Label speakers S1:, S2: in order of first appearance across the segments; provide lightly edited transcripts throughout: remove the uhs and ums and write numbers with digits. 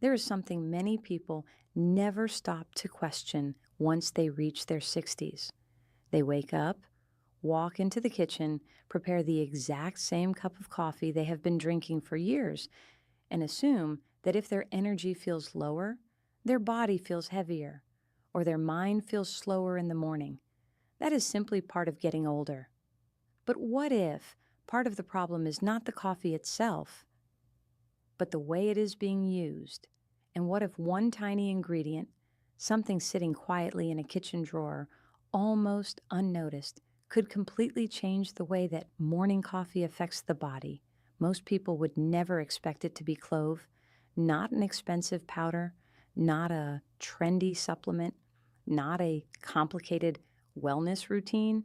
S1: There is something many people never stop to question once they reach their 60s. They wake up, walk into the kitchen, prepare the exact same cup of coffee they have been drinking for years, and assume that if their energy feels lower, their body feels heavier, or their mind feels slower in the morning. That is simply part of getting older. But what if part of the problem is not the coffee itself, but the way it is being used? And what if one tiny ingredient, something sitting quietly in a kitchen drawer, almost unnoticed, could completely change the way that morning coffee affects the body? Most people would never expect it to be clove, not an expensive powder, not a trendy supplement, not a complicated wellness routine,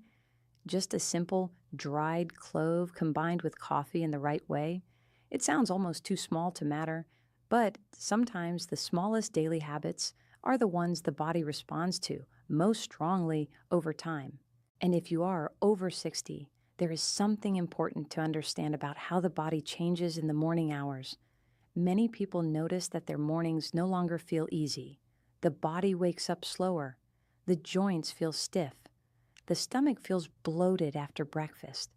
S1: just a simple dried clove combined with coffee in the right way. It sounds almost too small to matter, but sometimes the smallest daily habits are the ones the body responds to most strongly over time. And if you are over 60, there is something important to understand about how the body changes in the morning hours. Many people notice that their mornings no longer feel easy. The body wakes up slower. The joints feel stiff. The stomach feels bloated after breakfast.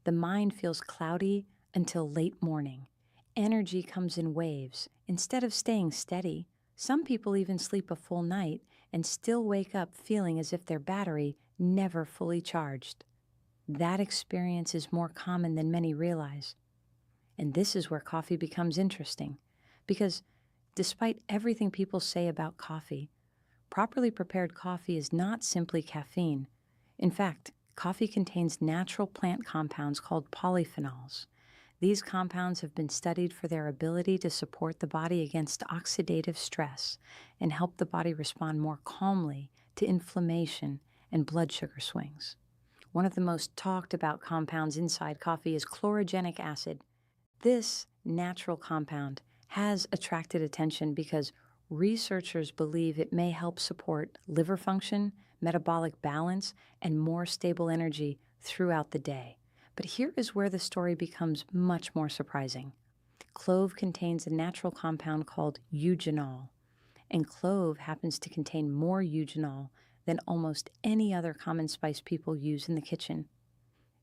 S1: The mind feels cloudy until late morning. Energy comes in waves instead of staying steady. Some people even sleep a full night and still wake up feeling as if their battery never fully charged. That experience is more common than many realize. And this is where coffee becomes interesting, because despite everything people say about coffee, properly prepared coffee is not simply caffeine. In fact, coffee contains natural plant compounds called polyphenols. These compounds have been studied for their ability to support the body against oxidative stress and help the body respond more calmly to inflammation and blood sugar swings. One of the most talked about compounds inside coffee is chlorogenic acid. This natural compound has attracted attention because researchers believe it may help support liver function, metabolic balance, and more stable energy throughout the day. But here is where the story becomes much more surprising. Clove contains a natural compound called eugenol, and clove happens to contain more eugenol than almost any other common spice people use in the kitchen.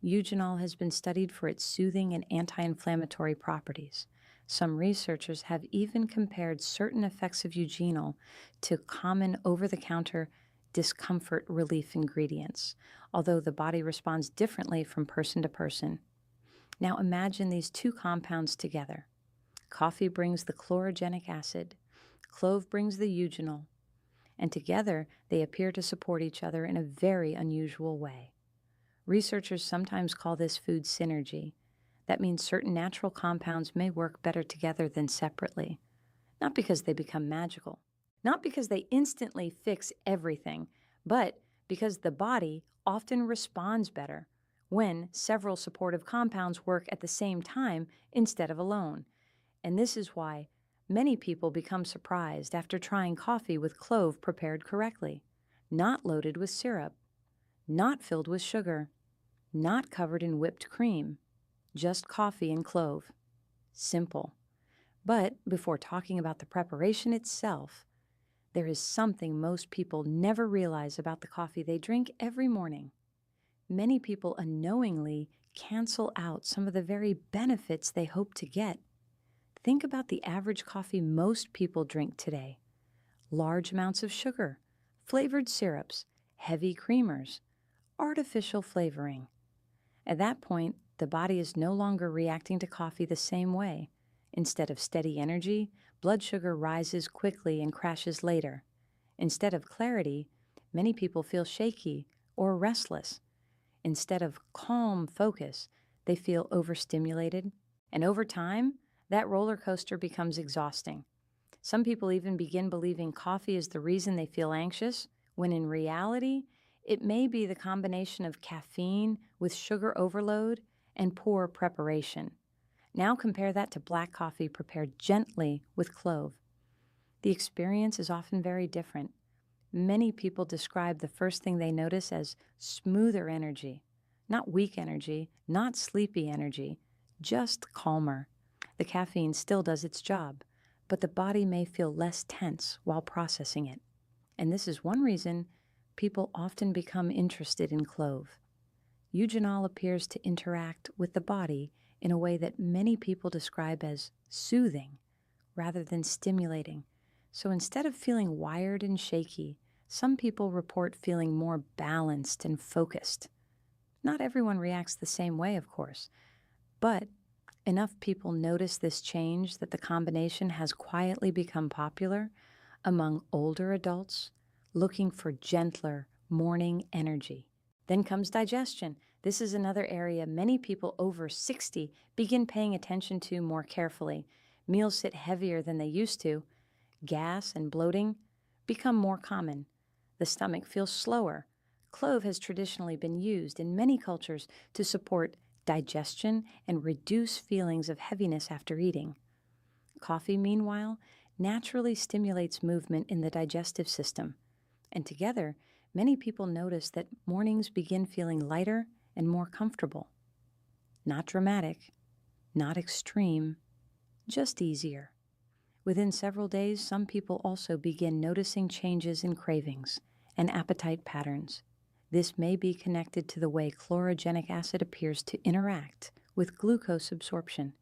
S1: Eugenol has been studied for its soothing and anti-inflammatory properties. Some researchers have even compared certain effects of eugenol to common over-the-counter discomfort relief ingredients, although the body responds differently from person to person. Now imagine these two compounds together. Coffee brings the chlorogenic acid, clove brings the eugenol, and together they appear to support each other in a very unusual way. Researchers sometimes call this food synergy. That means certain natural compounds may work better together than separately, not because they become magical, not because they instantly fix everything, but because the body often responds better when several supportive compounds work at the same time instead of alone. And this is why many people become surprised after trying coffee with clove prepared correctly, not loaded with syrup, not filled with sugar, not covered in whipped cream, just coffee and clove. Simple. But before talking about the preparation itself, there is something most people never realize about the coffee they drink every morning. Many people unknowingly cancel out some of the very benefits they hope to get. Think about the average coffee most people drink today. Large amounts of sugar, flavored syrups, heavy creamers, artificial flavoring. At that point, the body is no longer reacting to coffee the same way. Instead of steady energy, blood sugar rises quickly and crashes later. Instead of clarity, many people feel shaky or restless. Instead of calm focus, they feel overstimulated. And over time, that roller coaster becomes exhausting. Some people even begin believing coffee is the reason they feel anxious, when in reality, it may be the combination of caffeine with sugar overload and poor preparation. Now compare that to black coffee prepared gently with clove. The experience is often very different. Many people describe the first thing they notice as smoother energy, not weak energy, not sleepy energy, just calmer. The caffeine still does its job, but the body may feel less tense while processing it. And this is one reason people often become interested in clove. Eugenol appears to interact with the body in a way that many people describe as soothing rather than stimulating. So instead of feeling wired and shaky, some people report feeling more balanced and focused. Not everyone reacts the same way, of course, but enough people notice this change that the combination has quietly become popular among older adults looking for gentler morning energy. Then comes digestion. This is another area many people over 60 begin paying attention to more carefully. Meals sit heavier than they used to. Gas and bloating become more common. The stomach feels slower. Clove has traditionally been used in many cultures to support digestion and reduce feelings of heaviness after eating. Coffee, meanwhile, naturally stimulates movement in the digestive system. And together, many people notice that mornings begin feeling lighter and more comfortable. Not dramatic, not extreme, just easier. Within several days, some people also begin noticing changes in cravings and appetite patterns. This may be connected to the way chlorogenic acid appears to interact with glucose absorption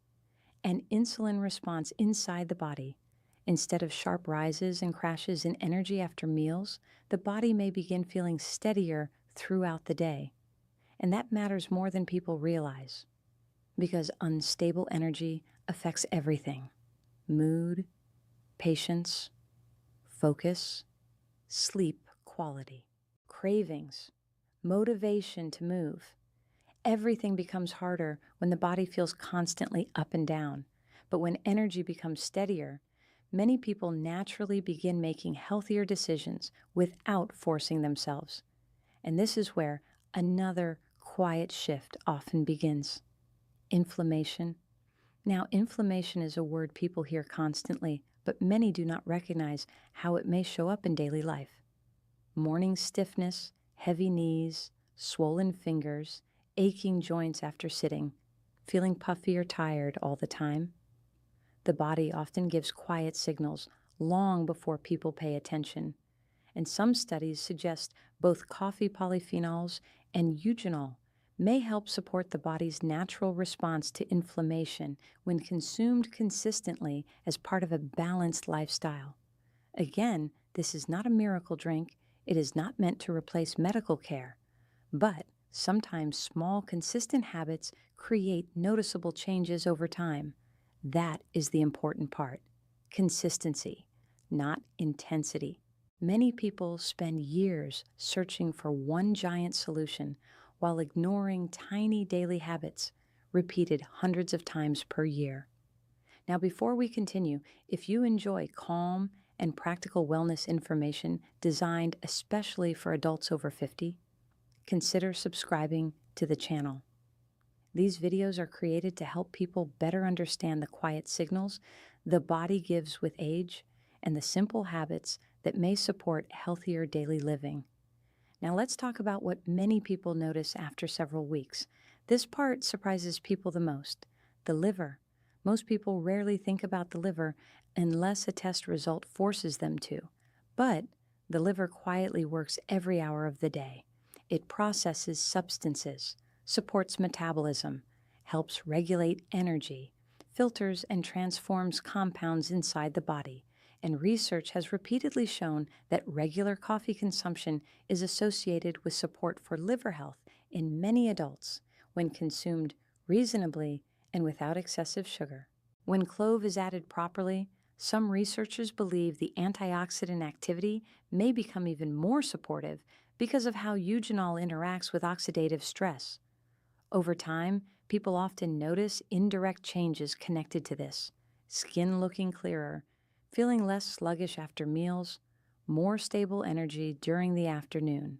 S1: and insulin response inside the body. Instead of sharp rises and crashes in energy after meals, the body may begin feeling steadier throughout the day. And that matters more than people realize, because unstable energy affects everything: mood, patience, focus, sleep quality, cravings, motivation to move. Everything becomes harder when the body feels constantly up and down. But when energy becomes steadier, many people naturally begin making healthier decisions without forcing themselves. And this is where another quiet shift often begins. Inflammation. Now, inflammation is a word people hear constantly, but many do not recognize how it may show up in daily life. Morning stiffness, heavy knees, swollen fingers, aching joints after sitting, feeling puffy or tired all the time. The body often gives quiet signals long before people pay attention. And some studies suggest both coffee polyphenols and eugenol may help support the body's natural response to inflammation when consumed consistently as part of a balanced lifestyle. Again, this is not a miracle drink. It is not meant to replace medical care, but sometimes small, consistent habits create noticeable changes over time. That is the important part: consistency, not intensity. Many people spend years searching for one giant solution while ignoring tiny daily habits repeated hundreds of times per year. Now, before we continue, if you enjoy calm and practical wellness information designed especially for adults over 50, consider subscribing to the channel. These videos are created to help people better understand the quiet signals the body gives with age and the simple habits that may support healthier daily living. Now let's talk about what many people notice after several weeks. This part surprises people the most: the liver. Most people rarely think about the liver unless a test result forces them to. But the liver quietly works every hour of the day. It processes substances, supports metabolism, helps regulate energy, filters and transforms compounds inside the body. And research has repeatedly shown that regular coffee consumption is associated with support for liver health in many adults when consumed reasonably and without excessive sugar. When clove is added properly, some researchers believe the antioxidant activity may become even more supportive because of how eugenol interacts with oxidative stress. Over time, people often notice indirect changes connected to this: skin looking clearer, feeling less sluggish after meals, more stable energy during the afternoon.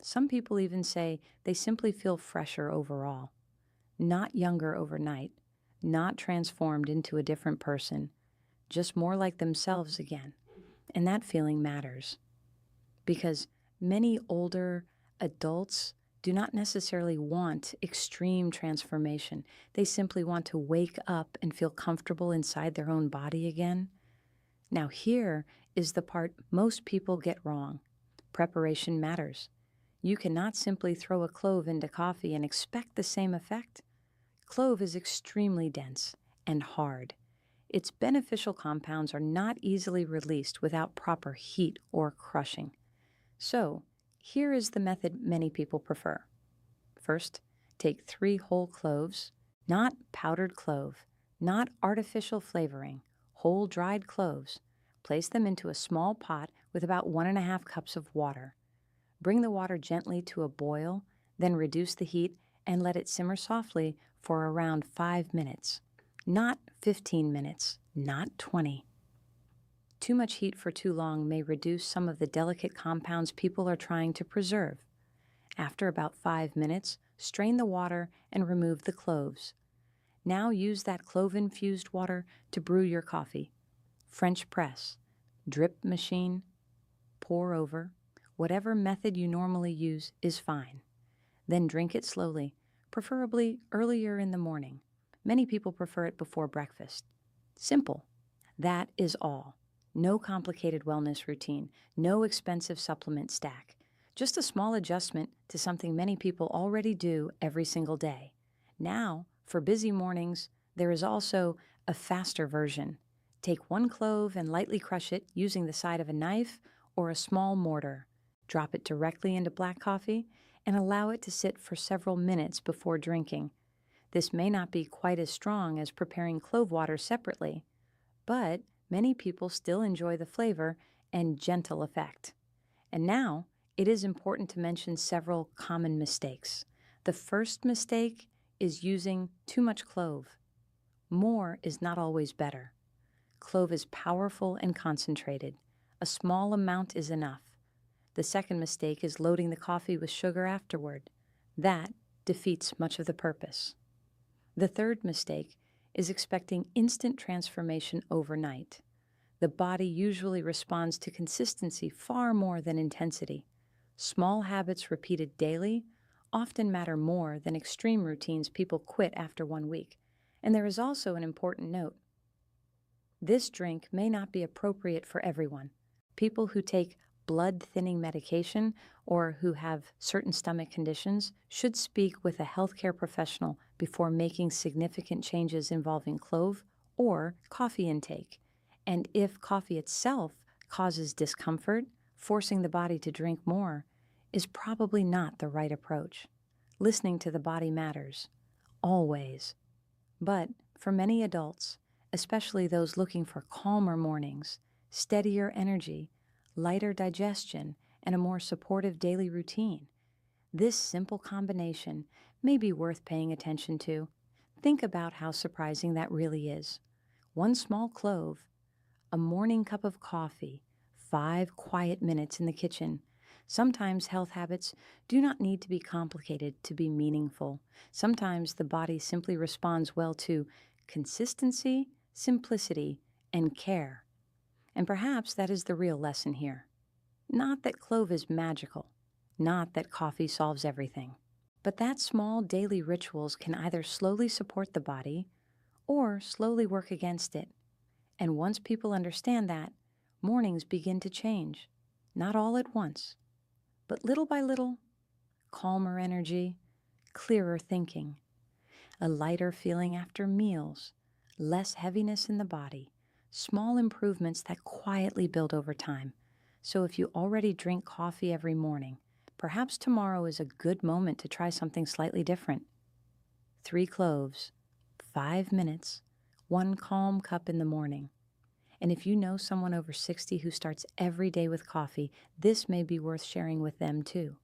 S1: Some people even say they simply feel fresher overall. Not younger overnight, not transformed into a different person, just more like themselves again. And that feeling matters, because many older adults do not necessarily want extreme transformation. They simply want to wake up and feel comfortable inside their own body again. Now, here is the part most people get wrong. Preparation matters. You cannot simply throw a clove into coffee and expect the same effect. Clove is extremely dense and hard. Its beneficial compounds are not easily released without proper heat or crushing. So, here is the method many people prefer. First, take 3 whole cloves, not powdered clove, not artificial flavoring, whole dried cloves. Place them into a small pot with about 1½ cups of water. Bring the water gently to a boil, then reduce the heat and let it simmer softly for around 5 minutes. Not 15 minutes, not 20. Too much heat for too long may reduce some of the delicate compounds people are trying to preserve. After about 5 minutes, strain the water and remove the cloves. Now use that clove-infused water to brew your coffee. French press, drip machine, pour over. Whatever method you normally use is fine. Then drink it slowly, preferably earlier in the morning. Many people prefer it before breakfast. Simple. That is all. No complicated wellness routine, no expensive supplement stack. Just a small adjustment to something many people already do every single day. Now, for busy mornings, there is also a faster version. Take 1 clove and lightly crush it using the side of a knife or a small mortar. Drop it directly into black coffee and allow it to sit for several minutes before drinking. This may not be quite as strong as preparing clove water separately, but many people still enjoy the flavor and gentle effect. And now, it is important to mention several common mistakes. The first mistake is using too much clove. More is not always better. Clove is powerful and concentrated. A small amount is enough. The second mistake is loading the coffee with sugar afterward. That defeats much of the purpose. The third mistake is expecting instant transformation overnight. The body usually responds to consistency far more than intensity. Small habits repeated daily often matter more than extreme routines people quit after 1 week. And there is also an important note. This drink may not be appropriate for everyone. People who take blood-thinning medication or who have certain stomach conditions should speak with a healthcare professional before making significant changes involving clove or coffee intake. And if coffee itself causes discomfort, forcing the body to drink more is probably not the right approach. Listening to the body matters, always. But for many adults, especially those looking for calmer mornings, steadier energy, lighter digestion, and a more supportive daily routine, this simple combination may be worth paying attention to. Think about how surprising that really is. 1 small clove, a morning cup of coffee, 5 quiet minutes in the kitchen. Sometimes health habits do not need to be complicated to be meaningful. Sometimes the body simply responds well to consistency, simplicity, and care. And perhaps that is the real lesson here. Not that clove is magical, not that coffee solves everything, but that small daily rituals can either slowly support the body or slowly work against it. And once people understand that, mornings begin to change, not all at once, but little by little. Calmer energy, clearer thinking, a lighter feeling after meals, less heaviness in the body, small improvements that quietly build over time. So if you already drink coffee every morning, perhaps tomorrow is a good moment to try something slightly different. 3 cloves, 5 minutes, 1 calm cup in the morning. And if you know someone over 60 who starts every day with coffee, this may be worth sharing with them too.